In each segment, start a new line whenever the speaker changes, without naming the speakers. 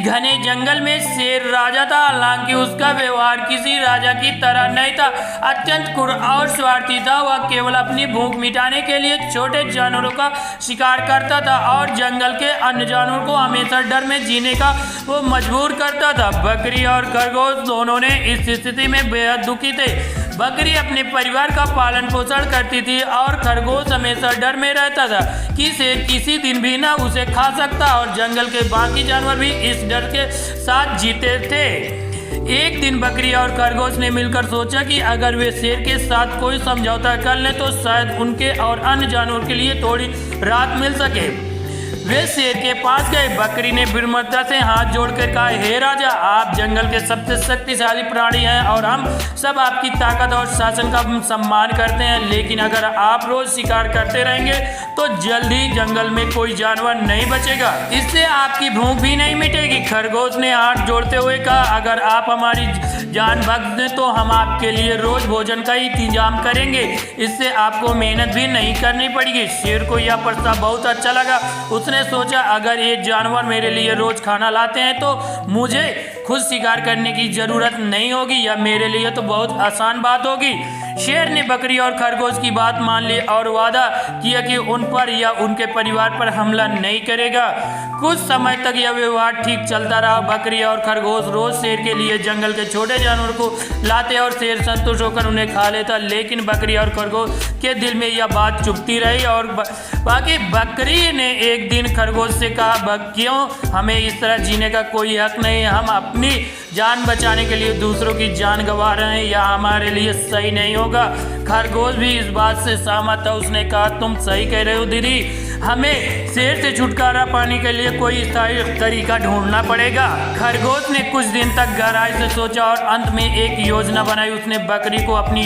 घने जंगल में शेर राजा था। हालांकि उसका व्यवहार किसी राजा की तरह नहीं था, अत्यंत क्रूर और स्वार्थी था। वह केवल अपनी भूख मिटाने के लिए छोटे जानवरों का शिकार करता था और जंगल के अन्य जानवरों को हमेशा डर में जीने का वो मजबूर करता था। बकरी और खरगोश दोनों ने इस स्थिति में बेहद दुखी थे। बकरी अपने परिवार का पालन पोषण करती थी और खरगोश हमेशा डर में रहता था कि शेर किसी दिन भी ना उसे खा सकता, और जंगल के बाकी जानवर भी इस डर के साथ जीते थे। एक दिन बकरी और खरगोश ने मिलकर सोचा कि अगर वे शेर के साथ कोई समझौता कर लें तो शायद उनके और अन्य जानवरों के लिए थोड़ी राहत मिल सके। वे शेर के पास गए। बकरी ने विनम्रता से हाथ जोड़कर कहा, हे राजा, आप जंगल के सबसे शक्तिशाली प्राणी हैं और हम सब आपकी ताकत और शासन का सम्मान करते हैं, लेकिन अगर आप रोज शिकार करते रहेंगे तो जल्द ही जंगल में कोई जानवर नहीं बचेगा। इससे आपकी भूख भी नहीं मिटेगी। खरगोश ने हाथ जोड़ते हुए कहा, अगर आप हमारी जान बख्श दें तो हम आपके लिए रोज भोजन का इंतजाम करेंगे। इससे आपको मेहनत भी नहीं करनी पड़ेगी। शेर को यह प्रस्ताव बहुत अच्छा लगा। उसने सोचा, अगर ये जानवर मेरे लिए रोज खाना लाते हैं तो मुझे खुद शिकार करने की जरूरत नहीं होगी। यह मेरे लिए तो बहुत आसान बात होगी। शेर ने बकरी और खरगोश की बात मान ली और वादा किया कि उन पर या उनके परिवार पर हमला नहीं करेगा। कुछ समय तक यह व्यवहार ठीक चलता रहा। बकरी और खरगोश रोज शेर के लिए जंगल के छोटे जानवरों को लाते और शेर संतुष्ट होकर उन्हें खा लेता, लेकिन बकरी और खरगोश के दिल में यह बात चुभती रही। और बाकी बकरी ने एक दिन खरगोश से कहा, क्यों हमें इस तरह जीने का कोई हक नहीं? हम अपनी जान बचाने के लिए दूसरों की जान गंवा रहे हैं, यह हमारे लिए सही नहीं होगा। खरगोश भी इस बात से सहमत था। उसने कहा, तुम सही कह रहे हो दीदी, हमें शेर से छुटकारा पाने के लिए कोई स्थायी तरीका ढूंढना पड़ेगा। खरगोश ने कुछ दिन तक गहराई से सोचा और अंत में एक योजना बनाई। उसने बकरी को अपनी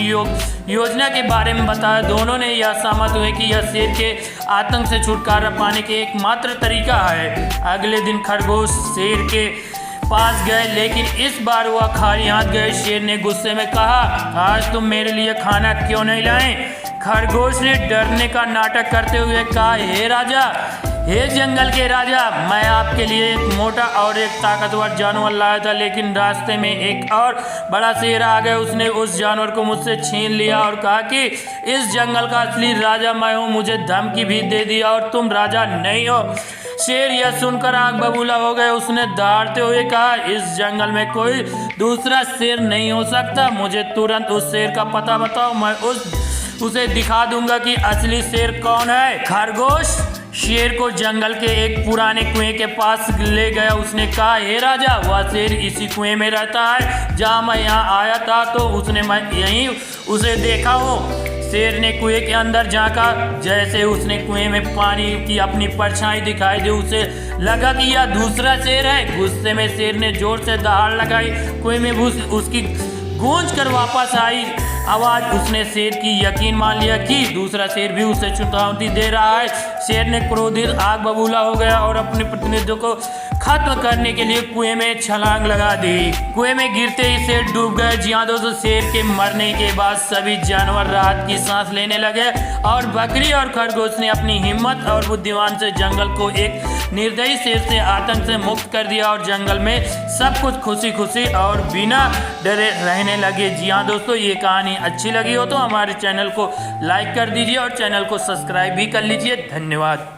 योजना के बारे में बताया। दोनों ने यह सहमत हुए कि यह शेर के आतंक से छुटकारा पाने के एकमात्र तरीका है। अगले दिन खरगोश शेर के पास गए, लेकिन इस बार वह खाली हाथ गए। शेर ने गुस्से में कहा, आज तुम मेरे लिए खाना क्यों नहीं लाए? खरगोश ने डरने का नाटक करते हुए कहा, हे राजा, हे जंगल के राजा, मैं आपके लिए एक मोटा और एक ताकतवर जानवर लाया था, लेकिन रास्ते में एक और बड़ा शेर आ गया। उसने उस जानवर को मुझसे छीन लिया और कहा कि इस जंगल का असली राजा मैं हूँ। मुझे धमकी भी दे दी और तुम राजा नहीं हो। शेर यह सुनकर आग बबूला हो गए। उसने दहाड़ते हुए कहा, इस जंगल में कोई दूसरा शेर नहीं हो सकता। मुझे तुरंत उस शेर का पता बताओ, मैं उसे दिखा दूंगा कि असली शेर कौन है। खरगोश शेर को जंगल के एक पुराने कुएं के पास ले गया। उसने कहा, हे राजा, वह शेर इसी कुएं में रहता है जहाँ मैं यहाँ आया था, तो मैं यहीं उसे देखा हूँ। शेर ने कुएं के अंदर झांका। जैसे उसने कुएं में पानी की अपनी परछाई दिखाई दी, उसे लगा कि यह दूसरा शेर है। गुस्से में शेर ने जोर से दहाड़ लगाई। कुएं में उसकी गूंज कर वापस आई आवाज। उसने शेर की यकीन मान लिया कि दूसरा शेर भी उसे चुनौती दे रहा है। शेर ने क्रोधित आग बबूला हो गया और अपने प्रतिनिधियों को खत्म करने के लिए कुएं में छलांग लगा दी। कुएं में गिरते ही शेर डूब गए। जी हाँ दोस्तों, शेर के मरने के बाद सभी जानवर राहत की सांस लेने लगे और बकरी और खरगोश ने अपनी हिम्मत और बुद्धिमान से जंगल को एक निर्दयी शेर से आतंक से मुक्त कर दिया और जंगल में सब कुछ खुशी खुशी और बिना डरे रहने लगे। जी हाँ दोस्तों, ये कहानी अच्छी लगी हो तो हमारे चैनल को लाइक कर दीजिए और चैनल को सब्सक्राइब भी कर लीजिए। धन्यवाद।